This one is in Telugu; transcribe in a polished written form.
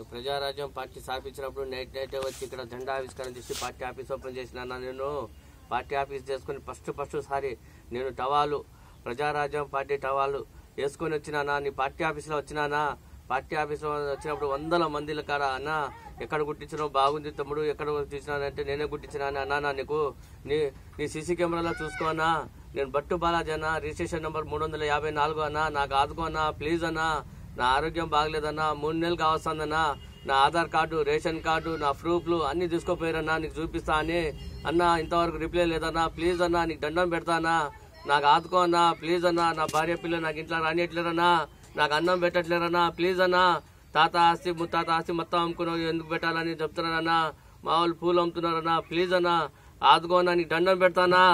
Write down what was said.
ప్రజారాజ్యం పార్టీ స్థాపించినప్పుడు నైట్ వచ్చి ఇక్కడ జెండా ఆవిష్కరణ చేసి పార్టీ ఆఫీస్ ఓపెన్ చేసిన నేను పార్టీ ఆఫీస్ చేసుకుని ఫస్ట్ సారి నేను టవాలు ప్రజారాజ్యం పార్టీ టవాలు వేసుకొని వచ్చినానా నీ పార్టీ ఆఫీస్లో వచ్చినానా పార్టీ ఆఫీస్లో వచ్చినప్పుడు వందల మందిల కాడ అన్న ఎక్కడ గుట్టించినావు బాగుంది తమ్ముడు ఎక్కడ గుట్టించినానంటే నేనే గుట్టించినా అన్నా నీకు నీ సీసీ కెమెరాలో చూసుకోనా నేను బట్టు బాలాజీ అన్న రిజిస్ట్రేషన్ నెంబర్ 354 అన్నా నాకు ఆదుకో అన్నా ప్లీజ్ అన్నా నా ఆరోగ్యం బాగలేదన్నా 3 నెలలు కావస్తుందన్నా నా ఆధార్ కార్డు రేషన్ కార్డు నా ప్రూఫ్లు అన్ని తీసుకోపోయారన్నా నీకు చూపిస్తా అని అన్నా ఇంతవరకు రిప్లై లేదన్నా ప్లీజ్ అన్నా నీకు దండం పెడతానా నాకు ఆదుకో అన్నా ప్లీజ్ అన్నా నా భార్య పిల్లలు నాకు ఇంట్లో రానియట్లేరన్నా నాకు అన్నం పెట్టట్లేరన్నా ప్లీజ్ అన్నా తాత ఆస్తి ముత్తాత ఆస్తి మొత్తం అమ్ముకున్నావు ఎందుకు పెట్టాలని చెప్తున్నారన్నా మా వాళ్ళు పూలు అమ్ముతున్నారన్నా ప్లీజ్ అన్నా ఆదుకో అన్నా నీకు దండం పెడతానా।